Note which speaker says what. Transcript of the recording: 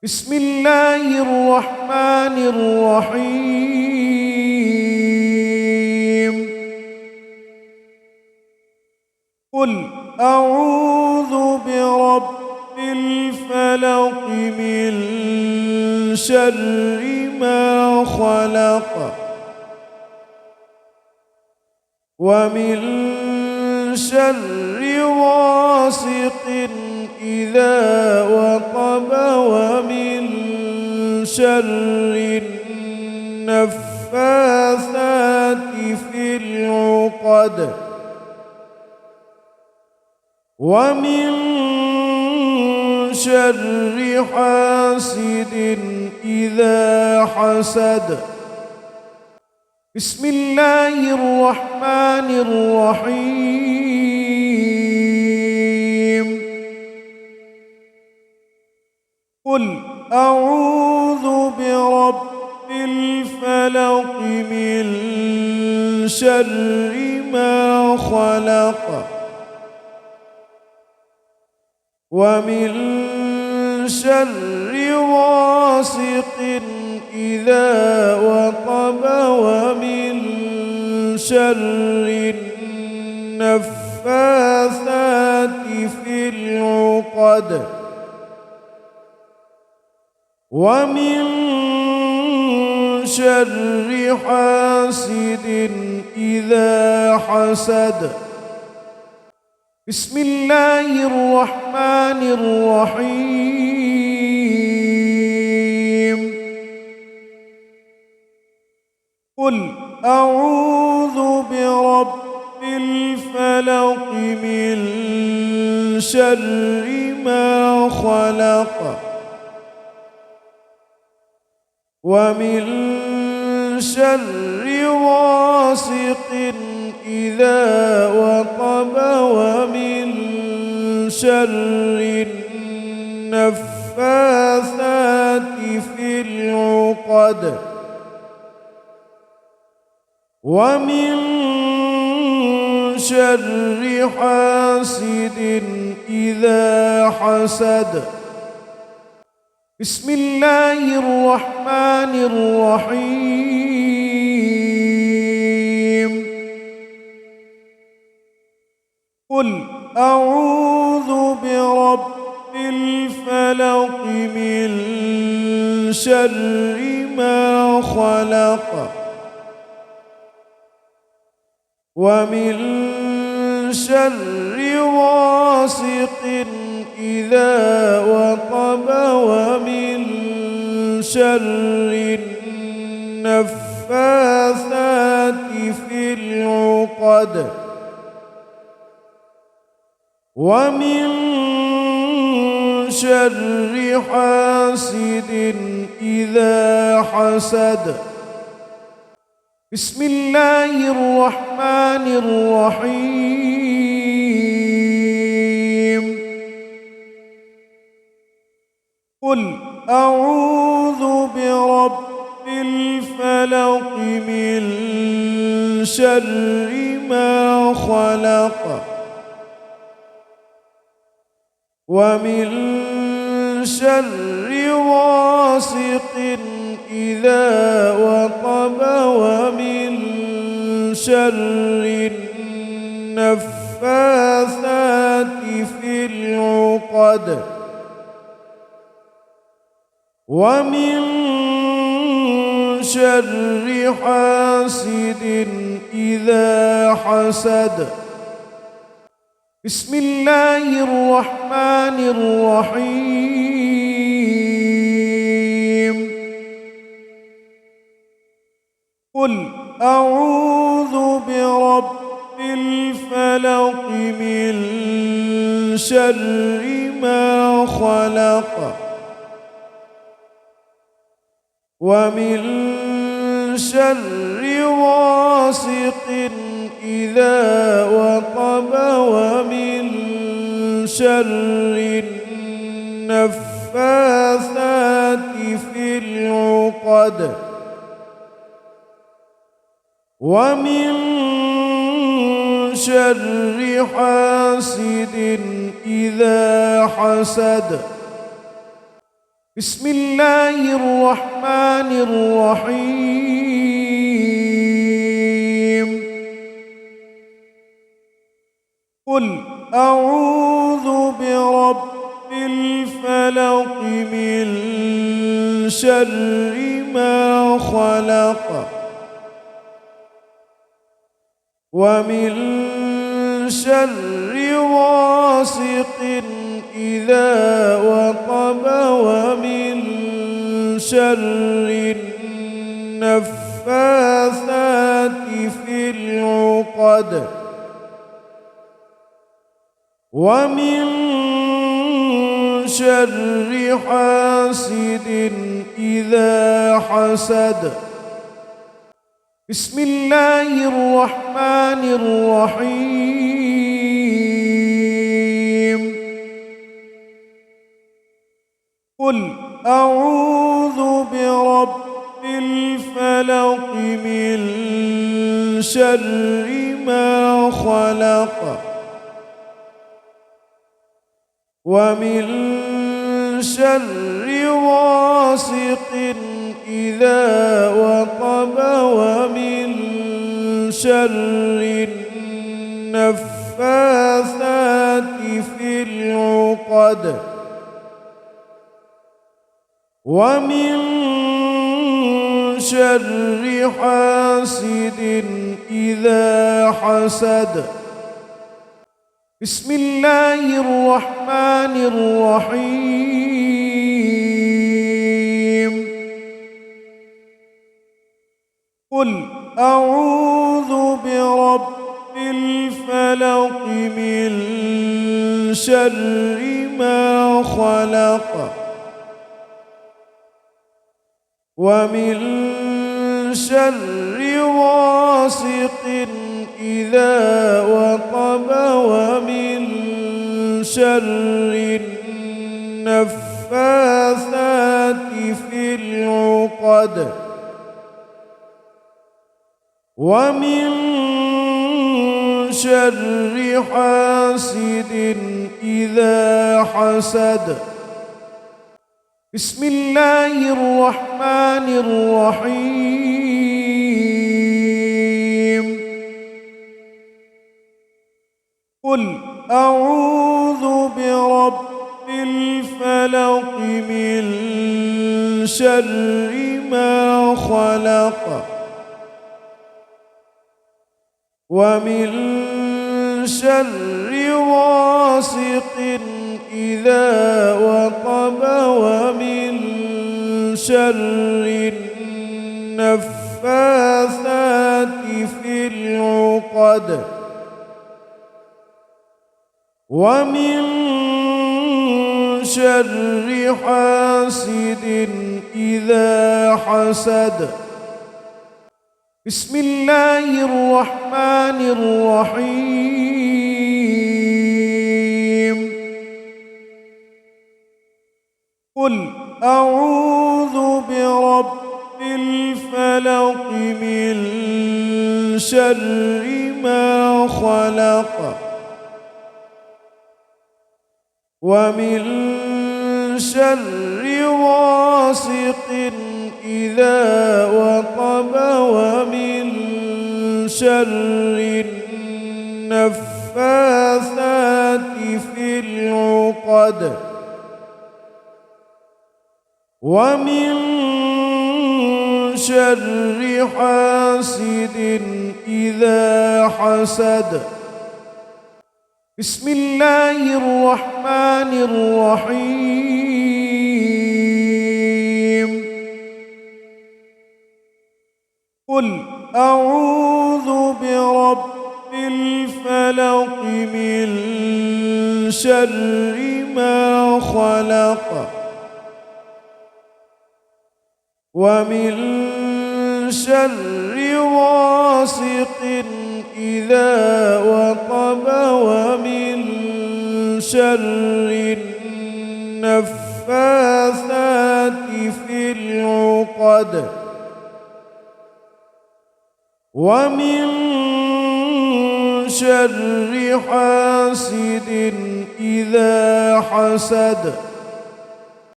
Speaker 1: بسم الله الرحمن الرحيم. قل أعوذ برب الفلق من شر ما خلق ومن شر غاسق إذا وقب ومن شر النفاثات في العقد ومن شر حاسد إذا حسد. بسم الله الرحمن الرحيم. قل أعوذ برب الفلق من شر ما خلق ومن شر غاسق إذا وقب ومن شر النفاثات في العقد ومن شر حاسد إذا حسد. بسم الله الرحمن الرحيم. قل أعوذ برب الفلق من شر ما خلق ومن شر غاسق إذا وقب ومن شر النفاثات في العقد ومن شر حاسد إذا حسد. بسم الله الرحمن الرحيم. قل أعوذ برب الفلق من شر ما خلق ومن شر غاسق إذا وقب ومن شر النفاثات في العقد ومن شر حاسد إذا حسد. بسم الله الرحمن الرحيم. قل أعوذ برب الفلق من شر ما خلق ومن شر غاسق إذا وقب ومن شر النفاثات في العقد ومن شر حاسد إذا حسد. بسم الله الرحمن الرحيم. قل أعوذ برب الفلق من شر ما خلق ومن شر غاسق إذا وقب ومن شر النفاثات في العقد ومن شر حاسد إذا حسد. بسم الله الرحمن الرحيم قل أعوذ برب الفلق من شر ما خلق ومن شر غاسق إذا وقب ومن شر النفاثات في العقد ومن شر حاسد إذا حسد. بسم الله الرحمن الرحيم قل أعوذ برب الفلق من شر ما خلق ومن شر غاسق إذا وقب ومن شر النفاثات في العقد ومن شر حاسد إذا حسد. بسم الله الرحمن الرحيم قل أعوذ برب الفلق من شر ما خلق ومن شر غاسق إذا وقب ومن شر النفاثات في العقد ومن شر حاسد إذا حسد. بسم الله الرحمن الرحيم قل أعوذ برب الفلق من شر ما خلق ومن شر غاسق إذا وقب ومن شر النفاثات في العقد ومن شر حاسد إذا حسد. بسم الله الرحمن الرحيم قل أعوذ برب الفلق من شر ما خلق ومن شر غاسق إذا وقب ومن شر النفاثات في العقد ومن شر حاسد إذا حسد. بسم الله الرحمن الرحيم قل أعوذ برب الفلق من شر ما خلق ومن شر غاسق إذا وقب ومن شر النفاثات في العقد ومن شر حاسد إذا حسد.